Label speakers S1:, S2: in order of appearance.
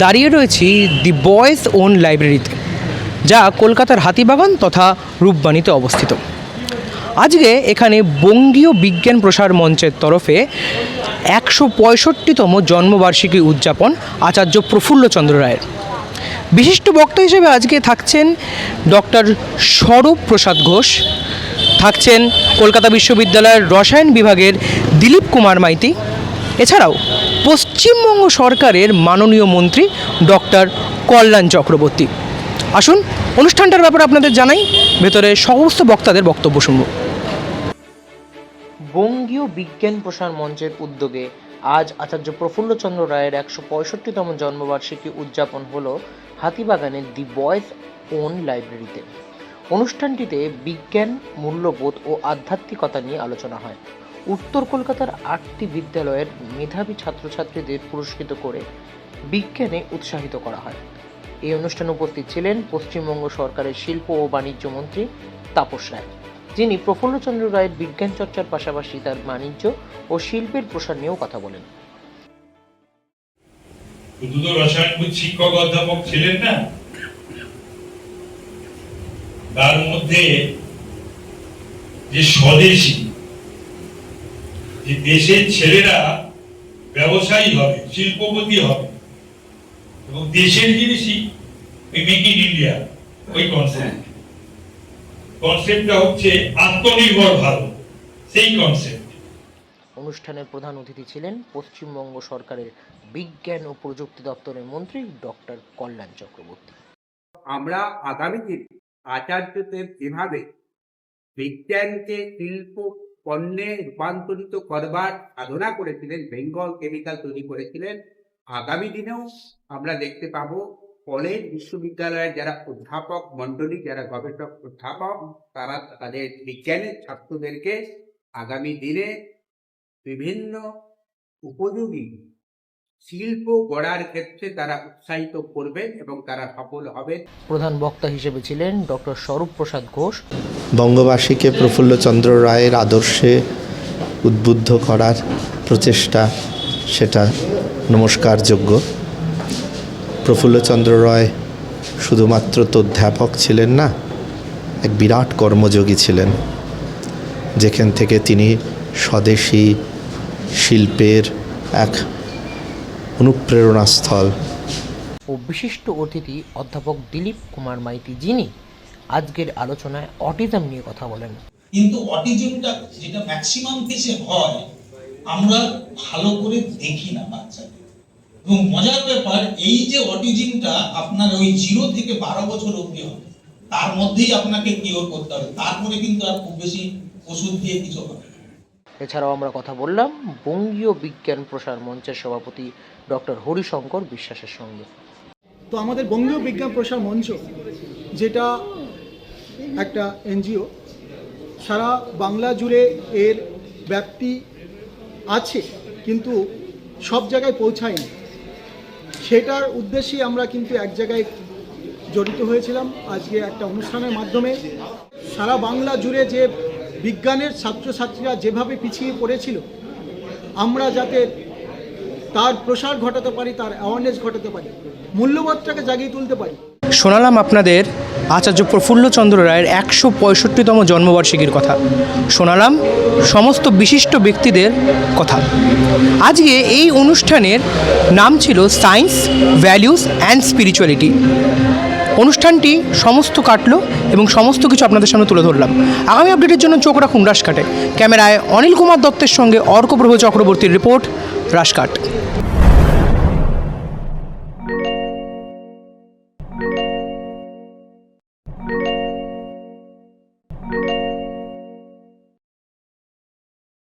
S1: দাঁড়িয়ে রয়েছি the boys on লাইব্রেরিতে, যা কলকাতার হাতিবাগান তথা রূপবাণীতে অবস্থিত। আজকে এখানে বঙ্গীয় বিজ্ঞান প্রসার মঞ্চের তরফে 165তম জন্মবার্ষিকী উদযাপন আচার্য প্রফুল্লচন্দ্র রায়ের। বিশিষ্ট বক্তা হিসেবে আজকে থাকছেন ডক্টর স্বরূপ প্রসাদ ঘোষ, থাকছেন কলকাতা বিশ্ববিদ্যালয়ের রসায়ন বিভাগের দিলীপ কুমার মাইতি, এছাড়াও পশ্চিমবঙ্গ সরকারের মাননীয় মন্ত্রী ডক্টর কল্যাণ চক্রবর্তী। আসুন অনুষ্ঠানটার ব্যাপারে আপনাদের জানাই, ভেতরে সমস্ত বক্তাদের বক্তব্য শুনব। বঙ্গীয় বিজ্ঞান প্রসার মঞ্চের উদ্যোগে আজ আচার্য প্রফুল্লচন্দ্র রায়ের 165তম জন্মবার্ষিকী উদযাপন হলো হাতিবাগানের দি বয়েজ ওন লাইব্রেরিতে। অনুষ্ঠানটিতে বিজ্ঞান, মূল্যবোধ ও আধ্যাত্মিকতা নিয়ে আলোচনা হয়। উত্তর কলকাতার 8টি বিদ্যালয়ের মেধাবী ছাত্রছাত্রীদের পুরস্কৃত করে বিজ্ঞানে উৎসাহিত করা হয়। এই অনুষ্ঠানে উপস্থিত ছিলেন পশ্চিমবঙ্গ সরকারের শিল্প ও বাণিজ্য মন্ত্রী তাপস রায়, যিনি প্রফুল্লচন্দ্র রায়ের বিজ্ঞান চর্চার পাশাপাশি তার বাণিজ্য ও শিল্পের প্রসার নিয়েও কথা বলেন।
S2: শুধু তো রসায়নবিদ শিক্ষক অধ্যাপক ছিলেন না, তার মধ্যে যে স্বদেশী, যে দেশের ছেলেরা ব্যবসায়ী হবে, শিল্পপতি হবে এবং দেশের জিনিসই মেক ইন ইন্ডিয়া, ওই কনসেপ্টটা হচ্ছে আত্মনির্ভর ভারত, সেই কনসেপ্ট।
S1: অনুষ্ঠানের প্রধান অতিথি ছিলেন পশ্চিমবঙ্গ সরকারের বিজ্ঞান ও প্রযুক্তি দপ্তরের মন্ত্রী ডক্টর কল্যাণ চক্রবর্তী।
S3: আমরা আগামী দিন আচার্যদের যেভাবে বিজ্ঞানকে শিল্প পণ্যে রূপান্তরিত করবার সাধনা করেছিলেন, বেঙ্গল কেমিক্যাল তৈরি করেছিলেন, আগামী দিনেও আমরা দেখতে পাবো কলেজ বিশ্ববিদ্যালয়ের যারা অধ্যাপক মণ্ডলী, যারা গবেষক অধ্যাপক, তারা তাদের বিজ্ঞানের ছাত্রদেরকে আগামী দিনে বিভিন্ন উপযোগী শিল্প গড়ার ক্ষেত্রে তারা উৎসাহিত করবেন এবং তারা সফল হবেন।
S1: প্রধান বক্তা হিসেবে ছিলেন ডক্টর স্বরূপ প্রসাদ ঘোষ।
S4: বঙ্গবাসীকে প্রফুল্লচন্দ্র রায়ের আদর্শে উদ্বুদ্ধ করার প্রচেষ্টা, সেটা নমস্কারযোগ্য। প্রফুল্লচন্দ্র রায় শুধুমাত্র অধ্যাপক ছিলেন না, এক বিরাট কর্মযোগী ছিলেন, যেখান থেকে তিনি স্বদেশী শিল্পের এক অনুপ্রেরণাস্থল।
S1: ও বিশিষ্ট অতিথি অধ্যাপক দিলীপ কুমার মাইতি, যিনি আজকের আলোচনায় অটিজম নিয়ে কথা বলেন।
S5: কিন্তু অটিজমটা যেটা ম্যাক্সিমাম কেসে হয়, আমরা ভালো করে দেখি না বাচ্চাকে। এবং মজার ব্যাপার এই যে অটিজমটা আপনার ওই 0 থেকে 12 বছর অবধি হবে, তার মধ্যেই আপনাকে কিওর করতে হবে, তারপরে কিন্তু আর খুব বেশি ওষুধ দিয়ে কিছু হবে।
S1: এছাড়াও আমরা কথা বললাম বঙ্গীয় বিজ্ঞান প্রসার মঞ্চের সভাপতি ডক্টর হরিশঙ্কর বিশ্বাসের সঙ্গে।
S6: তো আমাদের বঙ্গীয় বিজ্ঞান প্রসার মঞ্চ, যেটা একটা এনজিও, সারা বাংলা জুড়ে এর ব্যাপ্তি আছে কিন্তু সব জায়গায় পৌঁছায়নি। সেটার উদ্দেশ্যে আমরা কিন্তু এক জায়গায় জড়িত হয়েছিলাম আজকে একটা অনুষ্ঠানের মাধ্যমে। সারা বাংলা জুড়ে যে বিজ্ঞানের ছাত্রছাত্রীরা যেভাবে পিছিয়ে পড়েছিল, আমরা যাতে তার প্রসার ঘটাতে পারি, তার অ্যাওয়ারনেস ঘটাতে পারি, মূল্যবোধটাকে জাগিয়ে তুলতে পারি।
S1: শোনালাম আপনাদের আচার্য প্রফুল্লচন্দ্র রায়ের 165তম জন্মবার্ষিকীর কথা, শোনালাম সমস্ত বিশিষ্ট ব্যক্তিদের কথা। আজকে এই অনুষ্ঠানের নাম ছিল সায়েন্স, ভ্যালিউস অ্যান্ড স্পিরিচুয়ালিটি। অনুষ্ঠানটি সমস্ত কাটলো এবং সমস্ত কিছু আপনাদের সামনে তুলে ধরলাম। আগামী আপডেটের জন্য চোখ রাখুন রাশকাটে। ক্যামেরায় অনিল কুমার দত্তের সঙ্গে অর্কপ্রভ চক্রবর্তীর রিপোর্ট, রাশকাট।